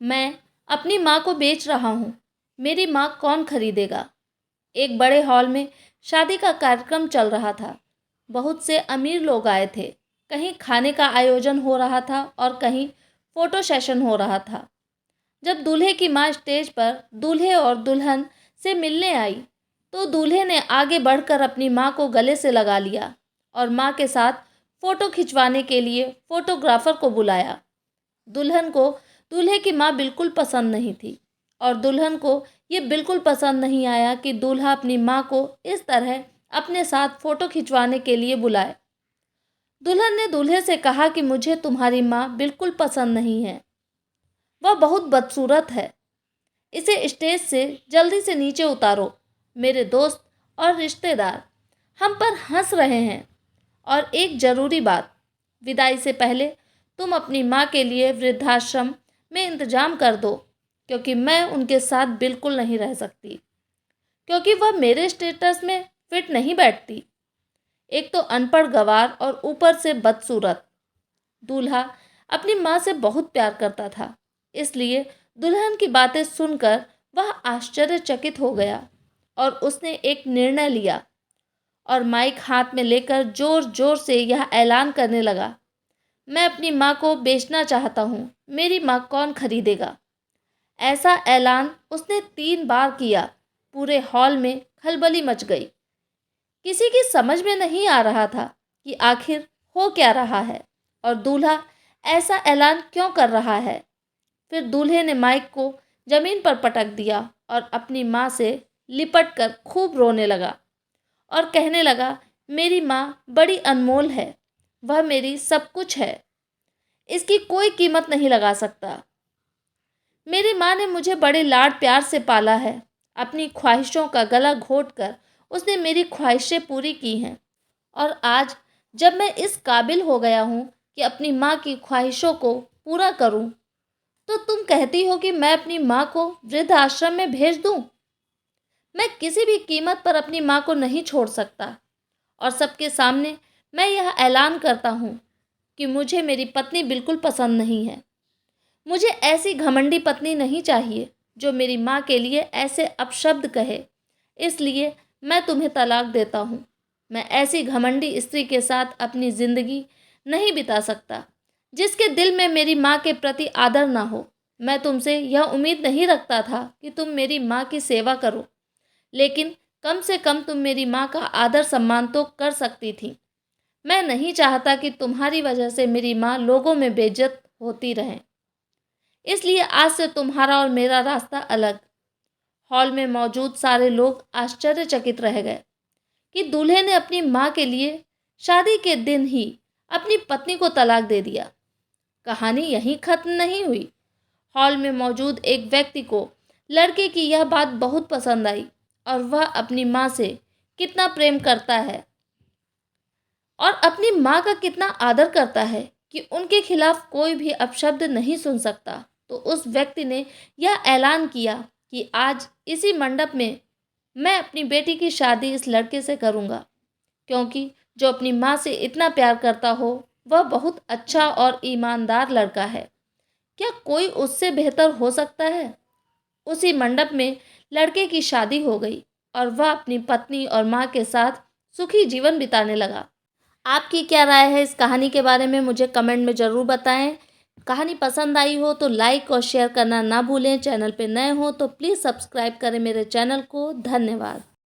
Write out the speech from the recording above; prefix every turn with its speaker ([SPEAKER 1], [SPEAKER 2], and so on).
[SPEAKER 1] मैं अपनी माँ को बेच रहा हूँ। मेरी माँ कौन खरीदेगा? एक बड़े हॉल में शादी का कार्यक्रम चल रहा था। बहुत से अमीर लोग आए थे। कहीं खाने का आयोजन हो रहा था और कहीं फोटो सेशन हो रहा था। जब दूल्हे की माँ स्टेज पर दूल्हे और दुल्हन से मिलने आई तो दूल्हे ने आगे बढ़कर अपनी माँ को गले से लगा लिया और माँ के साथ फ़ोटो खिंचवाने के लिए फ़ोटोग्राफ़र को बुलाया। दुल्हन को दूल्हे की माँ बिल्कुल पसंद नहीं थी और दुल्हन को ये बिल्कुल पसंद नहीं आया कि दूल्हा अपनी माँ को इस तरह अपने साथ फ़ोटो खिंचवाने के लिए बुलाए। दुल्हन ने दूल्हे से कहा कि मुझे तुम्हारी माँ बिल्कुल पसंद नहीं है, वह बहुत बदसूरत है। इसे स्टेज से जल्दी से नीचे उतारो। मेरे दोस्त और रिश्तेदार हम पर हंस रहे हैं। और एक ज़रूरी बात, विदाई से पहले तुम अपनी माँ के लिए वृद्धाश्रम में इंतजाम कर दो, क्योंकि मैं उनके साथ बिल्कुल नहीं रह सकती, क्योंकि वह मेरे स्टेटस में फिट नहीं बैठती। एक तो अनपढ़ गंवार और ऊपर से बदसूरत। दूल्हा अपनी माँ से बहुत प्यार करता था, इसलिए दुल्हन की बातें सुनकर वह आश्चर्यचकित हो गया और उसने एक निर्णय लिया और माइक हाथ में लेकर जोर जोर से यह ऐलान करने लगा, मैं अपनी माँ को बेचना चाहता हूँ, मेरी माँ कौन खरीदेगा? ऐसा ऐलान उसने 3 बार किया। पूरे हॉल में खलबली मच गई। किसी की समझ में नहीं आ रहा था कि आखिर हो क्या रहा है और दूल्हा ऐसा ऐलान क्यों कर रहा है। फिर दूल्हे ने माइक को जमीन पर पटक दिया और अपनी माँ से लिपट कर खूब रोने लगा और कहने लगा, मेरी माँ बड़ी अनमोल है, वह मेरी सब कुछ है, इसकी कोई कीमत नहीं लगा सकता। मेरी माँ ने मुझे बड़े लाड प्यार से पाला है। अपनी ख्वाहिशों का गला घोंटकर उसने मेरी ख्वाहिशें पूरी की हैं और आज जब मैं इस काबिल हो गया हूँ कि अपनी माँ की ख्वाहिशों को पूरा करूँ, तो तुम कहती हो कि मैं अपनी माँ को वृद्ध आश्रम में भेज दूँ। मैं किसी भी कीमत पर अपनी माँ को नहीं छोड़ सकता और सबके सामने मैं यह ऐलान करता हूँ कि मुझे मेरी पत्नी बिल्कुल पसंद नहीं है। मुझे ऐसी घमंडी पत्नी नहीं चाहिए जो मेरी माँ के लिए ऐसे अपशब्द कहे। इसलिए मैं तुम्हें तलाक देता हूँ। मैं ऐसी घमंडी स्त्री के साथ अपनी ज़िंदगी नहीं बिता सकता जिसके दिल में मेरी माँ के प्रति आदर ना हो। मैं तुमसे यह उम्मीद नहीं रखता था कि तुम मेरी माँ की सेवा करो, लेकिन कम से कम तुम मेरी माँ का आदर सम्मान तो कर सकती थी। मैं नहीं चाहता कि तुम्हारी वजह से मेरी माँ लोगों में बेइज्जत होती रहे। इसलिए आज से तुम्हारा और मेरा रास्ता अलग। हॉल में मौजूद सारे लोग आश्चर्यचकित रह गए कि दूल्हे ने अपनी माँ के लिए शादी के दिन ही अपनी पत्नी को तलाक दे दिया। कहानी यहीं खत्म नहीं हुई। हॉल में मौजूद एक व्यक्ति को लड़के की यह बात बहुत पसंद आई और वह अपनी माँ से कितना प्रेम करता है और अपनी माँ का कितना आदर करता है कि उनके खिलाफ कोई भी अपशब्द नहीं सुन सकता। तो उस व्यक्ति ने यह ऐलान किया कि आज इसी मंडप में मैं अपनी बेटी की शादी इस लड़के से करूँगा, क्योंकि जो अपनी माँ से इतना प्यार करता हो वह बहुत अच्छा और ईमानदार लड़का है। क्या कोई उससे बेहतर हो सकता है? उसी मंडप में लड़के की शादी हो गई और वह अपनी पत्नी और माँ के साथ सुखी जीवन बिताने लगा। आपकी क्या राय है इस कहानी के बारे में, मुझे कमेंट में ज़रूर बताएं। कहानी पसंद आई हो तो लाइक और शेयर करना ना भूलें। चैनल पे नए हो तो प्लीज़ सब्सक्राइब करें मेरे चैनल को। धन्यवाद।